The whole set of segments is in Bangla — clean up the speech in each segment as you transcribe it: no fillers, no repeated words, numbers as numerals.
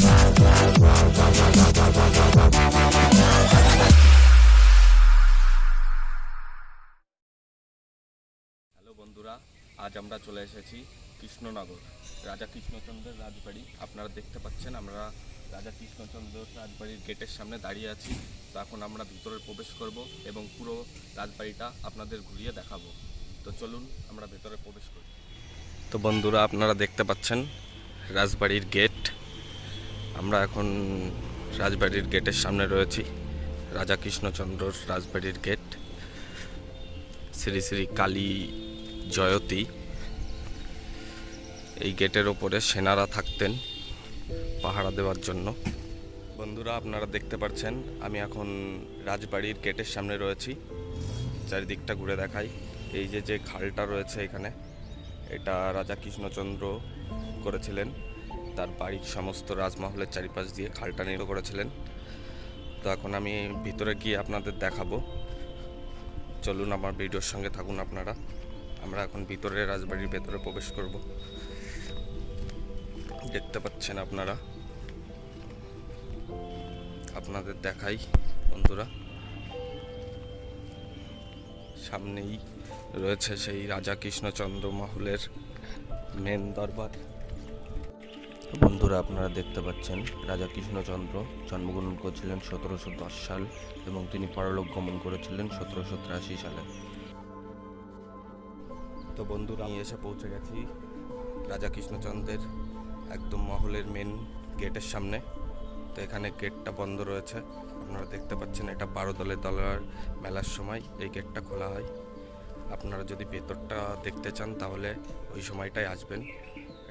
হ্যালো বন্ধুরা, আজ আমরা চলে এসেছি কৃষ্ণনগর, রাজা কৃষ্ণচন্দ্রের রাজবাড়ি। আপনারা দেখতে পাচ্ছেন আমরা রাজা কৃষ্ণচন্দ্রের রাজবাড়ির গেটের সামনে দাঁড়িয়ে আছি। তো এখন আমরা ভিতরে প্রবেশ করব এবং পুরো রাজবাড়িটা আপনাদের ঘুরিয়ে দেখাবো। তো চলুন আমরা ভেতরে প্রবেশ করি। তো বন্ধুরা, আপনারা দেখতে পাচ্ছেন রাজবাড়ির গেট। আমরা এখন রাজবাড়ির গেটের সামনে রয়েছি। রাজা কৃষ্ণচন্দ্রর রাজবাড়ির গেট। শ্রী শ্রী কালী জয়তী। এই গেটের ওপরে সেনারা থাকতেন পাহারা দেওয়ার জন্য। বন্ধুরা, আপনারা দেখতে পাচ্ছেন আমি এখন রাজবাড়ির গেটের সামনে রয়েছি। চারিদিকটা ঘুরে দেখাই। এই যে খালটা রয়েছে এখানে, এটা রাজা কৃষ্ণচন্দ্র করেছিলেন। তার বাড়ির সমস্ত রাজমহলের চারিপাশ দিয়ে খালটা নির্মাণ করেছিলেন। তো এখন আমি ভিতরে গিয়ে আপনাদের দেখাবো। চলুন আমার ভিডিওর সঙ্গে থাকুন আপনারা। আমরা এখন ভিতরে রাজবাড়ির ভেতরে প্রবেশ করব। দেখতে পাচ্ছেন আপনারা, আপনাদের দেখাই বন্ধুরা। সামনেই রয়েছে সেই রাজা কৃষ্ণচন্দ্র মহলের মেন দরবার। বন্ধুরা, আপনারা দেখতে পাচ্ছেন রাজা কৃষ্ণচন্দ্র জন্মগ্রহণ করেছিলেন 1710 সাল এবং তিনি পরলোক গমন করেছিলেন 1783 সালে। তো বন্ধুরা, আমি এসে পৌঁছে গেছি রাজা কৃষ্ণচন্দ্রের একদম মহলের মেন গেটের সামনে। তো এখানে গেটটা বন্ধ রয়েছে। আপনারা দেখতে পাচ্ছেন এটা 12 দলের মেলার সময় এই গেটটা খোলা হয়। আপনারা যদি ভেতরটা দেখতে চান তাহলে ওই সময়টাই আসবেন।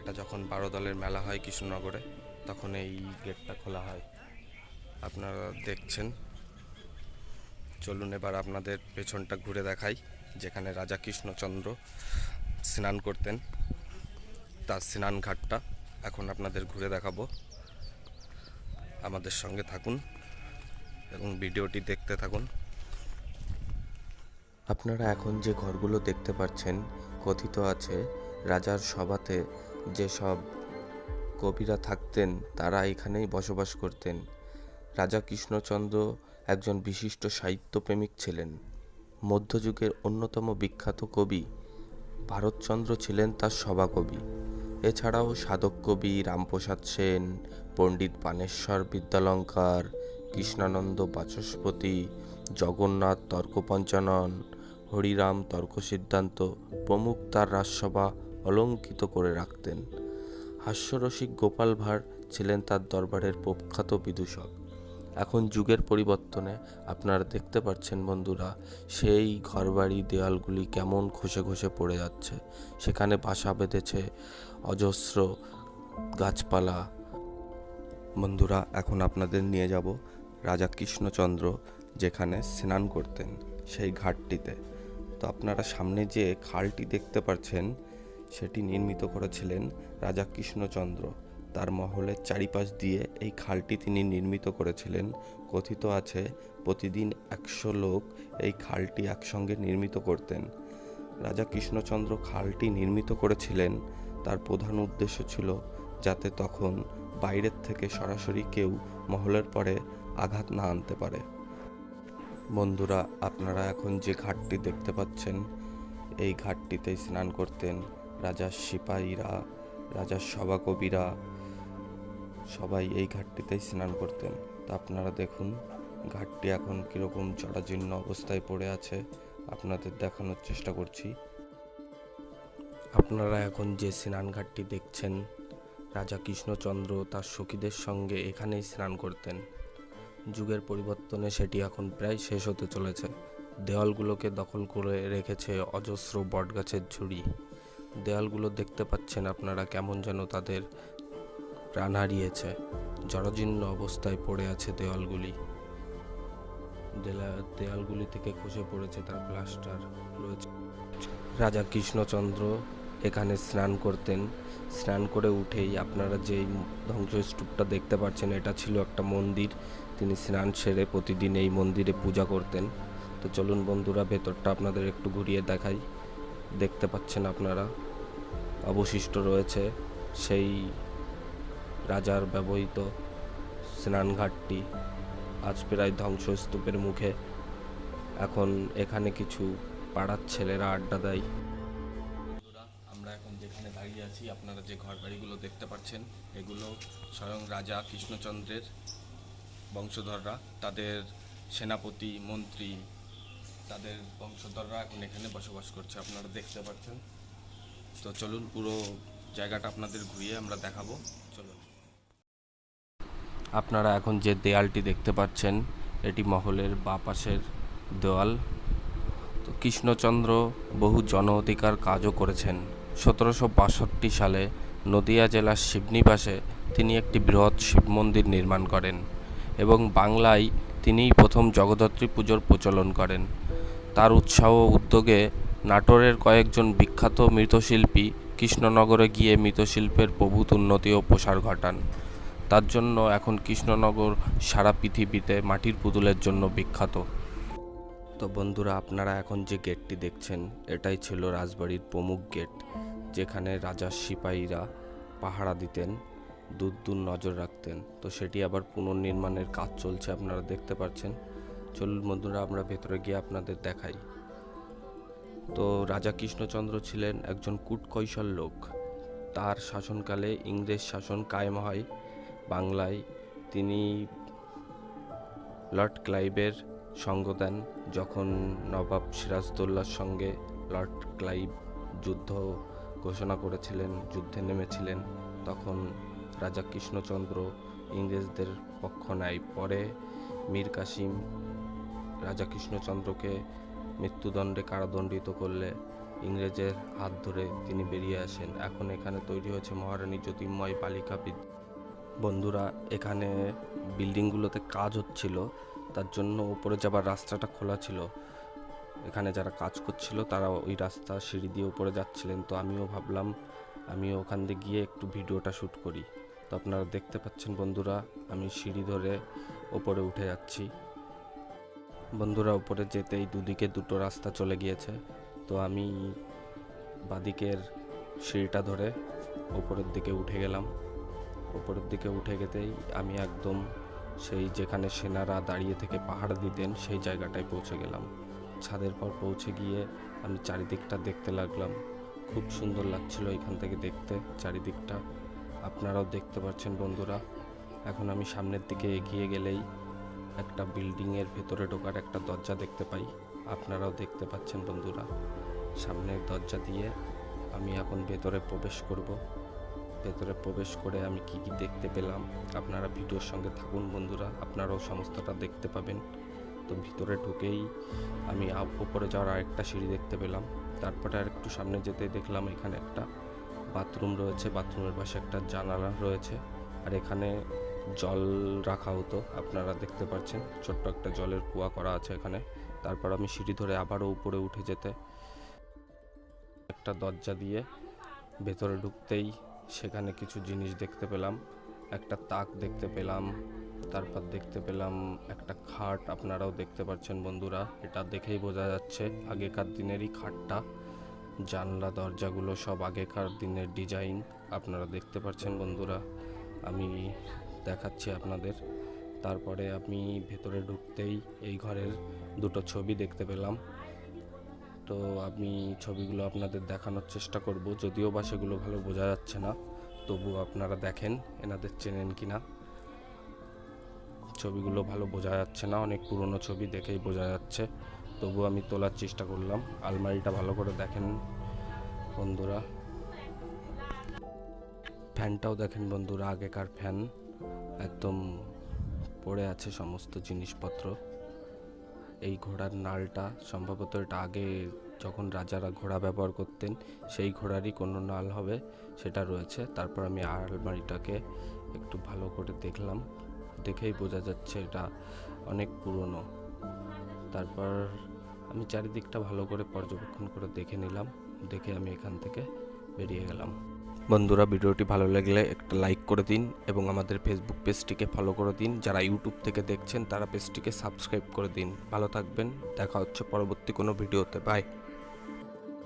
এটা যখন 12 দলের মেলা হয় কৃষ্ণনগরে, তখন এই গেটটা খোলা হয়। আপনারা দেখছেন। চলুন এবার আপনাদের পেছনটা ঘুরে দেখাই, যেখানে রাজা কৃষ্ণচন্দ্র স্নান করতেন, তার স্নান ঘাটটা এখন আপনাদের ঘুরে দেখাবো। আমাদের সঙ্গে থাকুন এবং ভিডিওটি দেখতে থাকুন। আপনারা এখন যে ঘরগুলো দেখতে পাচ্ছেন, কথিত আছে রাজার সভাতে যেসব কবিরা থাকতেন তারা এখানেই বসবাস করতেন। রাজা কৃষ্ণচন্দ্র একজন বিশিষ্ট সাহিত্যপ্রেমিক ছিলেন। মধ্যযুগের অন্যতম বিখ্যাত কবি ভারতচন্দ্র ছিলেন তার সভাকবি। এছাড়াও সাধক কবি রামপ্রসাদ সেন, পণ্ডিত বাণেশ্বর বিদ্যালঙ্কার, কৃষ্ণানন্দ বাচস্পতি, জগন্নাথ তর্কপঞ্চানন, হরিরাম তর্কসিদ্ধান্ত প্রমুখ তার রাজসভা অলঙ্কৃত করে রাখতেন। হাস্যরসিক গোপাল ভাঁড় ছিলেন তার দরবারের প্রখ্যাত বিদূষক। এখন যুগের পরিবর্তনে আপনারা দেখতে পাচ্ছেন বন্ধুরা, সেই ঘরবাড়ি দেওয়ালগুলি কেমন খসে খসে পড়ে যাচ্ছে। সেখানে বাসা বেঁধেছে অজস্র গাছপালা। বন্ধুরা, এখন আপনাদের নিয়ে যাব রাজা কৃষ্ণচন্দ্র যেখানে স্নান করতেন সেই ঘাটটিতে। তো আপনারা সামনে যে খালটি দেখতে পাচ্ছেন, সেটি নির্মিত করেছিলেন রাজা কৃষ্ণচন্দ্র। তার মহলের চারিপাশ দিয়ে এই খালটি তিনি নির্মিত করেছিলেন। কথিত আছে প্রতিদিন 100 লোক এই খালটি একসঙ্গে নির্মিত করতেন। রাজা কৃষ্ণচন্দ্র খালটি নির্মিত করেছিলেন, তার প্রধান উদ্দেশ্য ছিল যাতে তখন বাইরের থেকে সরাসরি কেউ মহলের পরে আঘাত না আনতে পারে। বন্ধুরা, আপনারা এখন যে ঘাটটি দেখতে পাচ্ছেন, এই ঘাটটিতেই স্নান করতেন রাজার সিপাহীরা, রাজার সভাকবিরা, সবাই এই ঘাটটিতেই স্নান করতেন। তা আপনারা দেখুন ঘাটটি এখন কীরকম জরাজীর্ণ অবস্থায় পড়ে আছে, আপনাদের দেখানোর চেষ্টা করছি। আপনারা এখন যে স্নান ঘাটটি দেখছেন, রাজা কৃষ্ণচন্দ্র তার সখীদের সঙ্গে এখানেই স্নান করতেন। যুগের পরিবর্তনে সেটি এখন প্রায় শেষ হতে চলেছে। দেওয়ালগুলোকে দখল করে রেখেছে অজস্র বটগাছের ঝুড়ি। দেওয়ালগুলো দেখতে পাচ্ছেন আপনারা কেমন যেন তাদের প্রাণ হারিয়েছে। জরাজীর্ণ অবস্থায় পড়ে আছে দেওয়ালগুলি। দেওয়ালগুলি থেকে খসে পড়েছে তার প্লাস্টার রয়েছে। রাজা কৃষ্ণচন্দ্র এখানে স্নান করতেন। স্নান করে উঠেই আপনারা যেই ধ্বংসস্তূপটা দেখতে পাচ্ছেন, এটা ছিল একটা মন্দির। তিনি স্নান সেরে প্রতিদিন এই মন্দিরে পূজা করতেন। তো চলুন বন্ধুরা, ভেতরটা আপনাদের একটু ঘুরিয়ে দেখাই। দেখতে পাচ্ছেন আপনারা অবশিষ্ট রয়েছে সেই রাজার ব্যবহৃত স্নানঘাটটি আজ প্রায় ধ্বংসস্তূপের মুখে। এখন এখানে কিছু পাড়ার ছেলেরা আড্ডা দেয়। আমরা এখন যেখানে দাঁড়িয়ে আছি, আপনারা যে ঘর বাড়িগুলো দেখতে পাচ্ছেন, এগুলো স্বয়ং রাজা কৃষ্ণচন্দ্রের বংশধররা, তাদের সেনাপতি, মন্ত্রী, তাদের বংশধররা এখন এখানে বসবাস করছে, আপনারা দেখতে পাচ্ছেন। তো চলুন পুরো জায়গাটা আপনাদের ঘুরিয়ে আমরা দেখাবো, চলুন। আপনারা এখন যে দেয়ালটি দেখতে পাচ্ছেন, এটি মহলের বাঁ পাশের দেওয়াল। তো কৃষ্ণচন্দ্র বহু জন অধিকার কাজও করেছেন। 1762 সালে নদিয়া জেলার শিবনিবাসে তিনি একটি বৃহৎ শিব মন্দির নির্মাণ করেন এবং বাংলায় তিনিই প্রথম জগদ্ধাত্রী পুজোর প্রচলন করেন। তার উৎসাহ ও উদ্যোগে নাটোরের কয়েকজন বিখ্যাত মৃৎশিল্পী কৃষ্ণনগরে গিয়ে মৃৎশিল্পের প্রভূত উন্নতি ও প্রসার ঘটান। তার জন্য এখন কৃষ্ণনগর সারা পৃথিবীতে মাটির পুতুলের জন্য বিখ্যাত। তো বন্ধুরা, আপনারা এখন যে গেটটি দেখছেন, এটাই ছিল রাজবাড়ির প্রমুখ গেট, যেখানে রাজার সিপাহীরা পাহারা দিতেন, দূর দূর নজর রাখতেন। তো সেটি আবার পুনর্নির্মাণের কাজ চলছে, আপনারা দেখতে পাচ্ছেন। চলুন বন্ধুরা, আমরা ভেতরে গিয়ে আপনাদের দেখাই। তো রাজা কৃষ্ণচন্দ্র ছিলেন একজন কূটকৌশল লোক। তার শাসনকালে ইংরেজ শাসন কায়েম হয় বাংলায়। তিনি লর্ড ক্লাইভের সঙ্গ দেন। যখন নবাব সিরাজদৌল্লার সঙ্গে লর্ড ক্লাইভ যুদ্ধ ঘোষণা করেছিলেন, যুদ্ধে নেমেছিলেন, তখন রাজা কৃষ্ণচন্দ্র ইংরেজদের পক্ষ নেয়। পরে মীর কাসিম রাজা কৃষ্ণচন্দ্রকে মৃত্যুদণ্ডে কারাদণ্ডিত করলে ইংরেজের হাত ধরে তিনি বেরিয়ে আসেন। এখন এখানে তৈরি হয়েছে মহারানী জ্যোতির্ময় বালিকা বিদ্যালয়। বন্ধুরা, এখানে বিল্ডিংগুলোতে কাজ হচ্ছিল, তার জন্য উপরে যাবার রাস্তাটা খোলা ছিল। এখানে যারা কাজ করছিল তারা ওই রাস্তা সিঁড়ি দিয়ে উপরে যাচ্ছিলেন। তো আমিও ভাবলাম আমিও ওখান দিয়ে গিয়ে একটু ভিডিওটা শ্যুট করি। তো আপনারা দেখতে পাচ্ছেন বন্ধুরা, আমি সিঁড়ি ধরে ওপরে উঠে যাচ্ছি। বন্ধুরা, উপরে যেতেই দুদিকে দুটো রাস্তা চলে গিয়েছে। তো আমি বাদিকের সিঁড়িটা ধরে ওপরের দিকে উঠে গেলাম। উপরের দিকে উঠে গেতেই আমি একদম সেই যেখানে সেনারা দাঁড়িয়ে থেকে পাহাড় দিতেন সেই জায়গাটায় পৌঁছে গেলাম। ছাদের পর পৌঁছে গিয়ে আমি চারিদিকটা দেখতে লাগলাম। খুব সুন্দর লাগছিল এখান থেকে দেখতে চারিদিকটা, আপনারাও দেখতে পাচ্ছেন বন্ধুরা। এখন আমি সামনের দিকে এগিয়ে গেলেই একটা বিল্ডিংয়ের ভেতরে ঢোকার একটা দরজা দেখতে পাই, আপনারাও দেখতে পাচ্ছেন বন্ধুরা। সামনের দরজা দিয়ে আমি এখন ভেতরে প্রবেশ করব। ভেতরে প্রবেশ করে আমি কি কি দেখতে পেলাম, আপনারা ভিডিওর সঙ্গে থাকুন বন্ধুরা, আপনারাও সমস্তটা দেখতে পাবেন। তো ভিতরে ঢুকেই আমি উপরে যাওয়ার আরেকটা সিঁড়ি দেখতে পেলাম। তারপরে আর একটু সামনে যেতে দেখলাম এখানে একটা বাথরুম রয়েছে, বাথরুমের পাশে একটা জানালা রয়েছে, আর এখানে জল রাখা হতো, আপনারা দেখতে পাচ্ছেন ছোট্ট একটা জলের কুয়া করা আছে এখানে। তারপর আমি সিঁড়ি ধরে আবারও উপরে উঠে যেতে একটা দরজা দিয়ে ভেতরে ঢুকতেই সেখানে কিছু জিনিস দেখতে পেলাম। একটা তাক দেখতে পেলাম, তারপর দেখতে পেলাম একটা খাট, আপনারাও দেখতে পাচ্ছেন বন্ধুরা। এটা দেখেই বোঝা যাচ্ছে আগেকার দিনেরই খাটটা। জানলা দরজাগুলো সব আগেকার দিনের ডিজাইন, আপনারা দেখতে পাচ্ছেন বন্ধুরা। আমি দেখাচ্ছি আপনাদের। তারপরে আমি ভেতরে ঢুকতেই এই ঘরের দুটো ছবি দেখতে পেলাম। তো আমি ছবিগুলো আপনাদের দেখানোর চেষ্টা করব, যদিও বা সেগুলো ভালো বোঝা যাচ্ছে না, তবু আপনারা দেখেন এনাদের চেনেন কিনা। ছবিগুলো ভালো বোঝা যাচ্ছে না, অনেক পুরনো ছবি, দেখেই বোঝা যাচ্ছে, তবু আমি তোলার চেষ্টা করলাম। আলমারিটা ভালো করে দেখেন বন্ধুরা। ফ্যানটাও দেখেন বন্ধুরা, আগেকার ফ্যান, একদম পড়ে আছে সমস্ত জিনিসপত্র। এই ঘোড়ার নালটা সম্ভবত এটা আগে যখন রাজারা ঘোড়া ব্যবহার করতেন সেই ঘোড়ারই কোনো নাল হবে, সেটা রয়েছে। তারপর আমি আলমারিটাকে একটু ভালো করে দেখলাম, দেখেই বোঝা যাচ্ছে এটা অনেক পুরনো। তারপর আমি চারিদিকটা ভালো করে পর্যবেক্ষণ করে দেখে নিলাম, দেখে আমি এখান থেকে বেরিয়ে গেলাম। বন্ধুরা, ভিডিওটি ভালো লাগলে একটা লাইক করে দিন এবং আমাদের ফেসবুক পেজটিকে ফলো করে দিন। যারা ইউটিউব থেকে দেখছেন তারা পেজটিকে সাবস্ক্রাইব করে দিন। ভালো থাকবেন, দেখা হচ্ছে পরবর্তী কোনো ভিডিওতে। বাই।